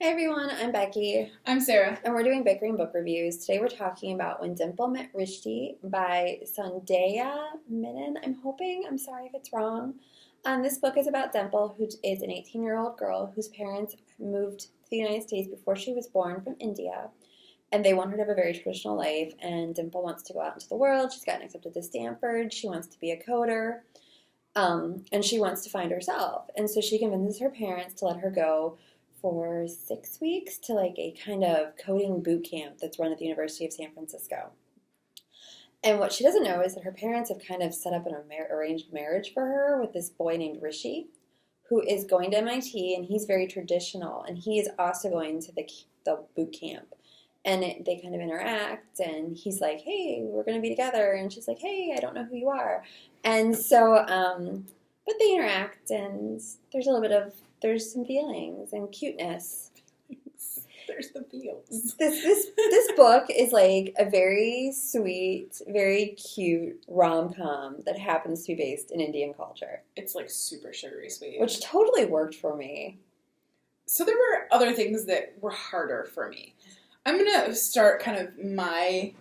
Hi everyone, I'm Becky. I'm Sarah. And we're doing Bickering book reviews. Today we're talking about When Dimple Met Rishi by Sandhya Menon. I'm sorry if it's wrong. This book is about Dimple, who is an 18-year-old girl whose parents moved to the United States before she was born from India. And they want her to have a very traditional life. And Dimple wants to go out into the world. She's gotten accepted to Stanford. She wants to be a coder. And she wants to find herself. And so she convinces her parents to let her go for 6 weeks to like a kind of coding boot camp that's run at the University of San Francisco. And what she doesn't know is that her parents have kind of set up an arranged marriage for her with this boy named Rishi, who is going to MIT, and he's very traditional, and he is also going to the boot camp. And they kind of interact, and he's like, hey, we're going to be together. And she's like, hey, I don't know who you are. And so, but they interact, and there's some feelings and cuteness. There's the feels. This book is like a very sweet, very cute rom-com that happens to be based in Indian culture. It's like super sugary sweet. Which totally worked for me. So there were other things that were harder for me. I'm going to start kind of my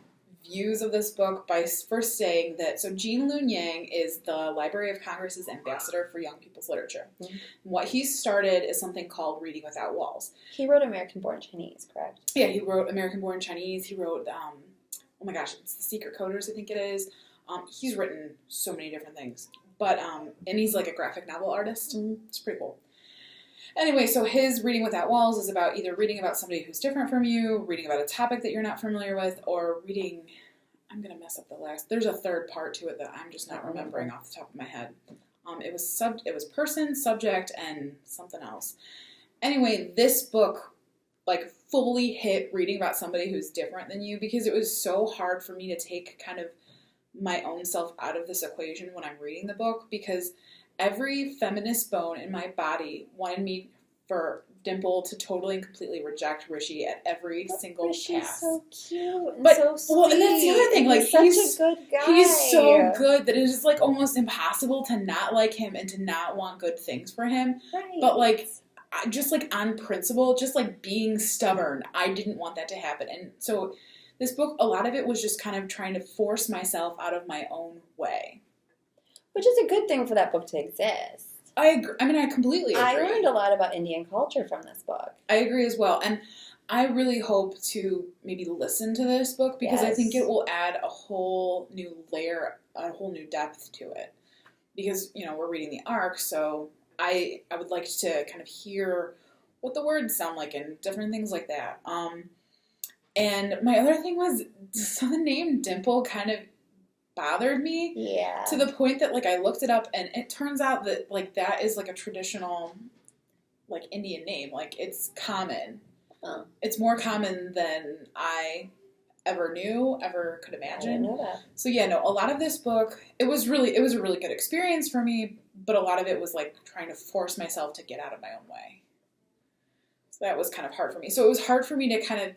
views of this book by first saying that, so Jean Lun Yang is the Library of Congress's ambassador for young people's literature. Mm-hmm. What he started is something called Reading Without Walls. He wrote American-Born Chinese, correct? Yeah, he wrote American-Born Chinese. He wrote, oh my gosh, it's The Secret Coders, I think it is. He's written so many different things. But, and he's like a graphic novel artist. Mm-hmm. It's pretty cool. Anyway, so his Reading Without Walls is about either reading about somebody who's different from you, reading about a topic that you're not familiar with, or reading, I'm going to mess up the last, there's a third part to it that I'm just not remembering off the top of my head. It was person, subject, and something else. Anyway, this book, like, fully hit reading about somebody who's different than you, because it was so hard for me to take kind of my own self out of this equation when I'm reading the book, because every feminist bone in my body wanted me for Dimple to totally and completely reject Rishi at every single pass. Rishi's so cute and but, so sweet. Well, and that's the other thing. Like, he's such a good guy. He's so good that it's just like almost impossible to not like him and to not want good things for him. Right. But like, just like on principle, just like being stubborn, I didn't want that to happen. And so this book, a lot of it was just kind of trying to force myself out of my own way. Which is a good thing for that book to exist. I agree. I mean, I completely agree. I learned a lot about Indian culture from this book. I agree as well. And I really hope to maybe listen to this book because I think it will add a whole new layer, a whole new depth to it. Because, you know, we're reading the arc, so I would like to kind of hear what the words sound like and different things like that. And my other thing was, so the name Dimple kind of bothered me. Yeah. To the point that, like, I looked it up, and it turns out that, like, that is, like, a traditional, like, Indian name. Like, it's common. Oh. It's more common than I ever could imagine. I didn't know that. So, yeah, no, a lot of this book, it was a really good experience for me, but a lot of it was, like, trying to force myself to get out of my own way. So that was kind of hard for me. So it was hard for me to kind of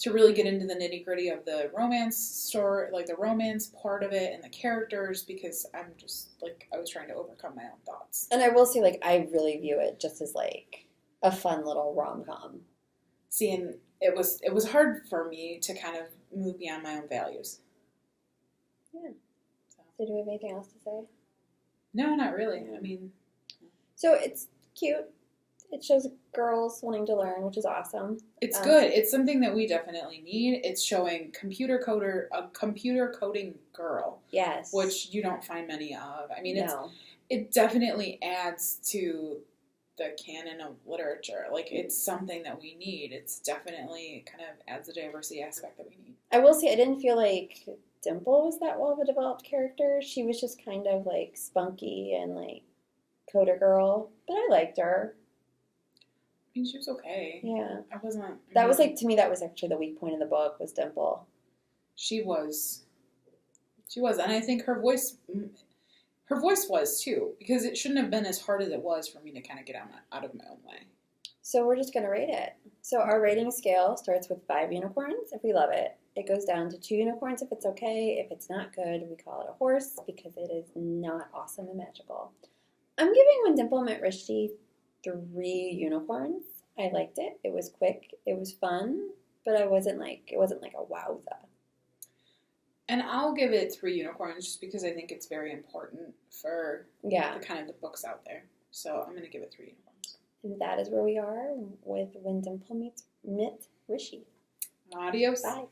really get into the nitty-gritty of the romance story, like the romance part of it and the characters, because I'm just, like, I was trying to overcome my own thoughts. And I will say, like, I really view it just as, like, a fun little rom-com. See, and it was hard for me to kind of move beyond my own values. Yeah. So do we have anything else to say? No, not really. I mean... So it's cute. It shows girls wanting to learn, which is awesome. It's good. It's something that we definitely need. It's showing a computer coding girl. Yes. Which you don't find many of. I mean, no. It definitely adds to the canon of literature. Like, it's something that we need. It's definitely kind of adds a diversity aspect that we need. I will say I didn't feel like Dimple was that well of a developed character. She was just kind of, like, spunky and, like, coder girl. But I liked her. I mean, she was okay. Yeah. That was, like, to me, that was actually the weak point of the book, was Dimple. She was. And I think her voice was, too, because it shouldn't have been as hard as it was for me to kind of get out of my own way. So we're just going to rate it. So our rating scale starts with 5 unicorns if we love it. It goes down to 2 unicorns if it's okay. If it's not good, we call it a horse because it is not awesome and magical. I'm giving When Dimple Met Rishi 3 unicorns. I liked it. It was quick. It was fun, but it wasn't like a wowza. And I'll give it 3 unicorns just because I think it's very important for Yeah. the kind of the books out there. So I'm going to give it 3 unicorns. And that is where we are with When Dimple Meets Rishi. Adios. Bye.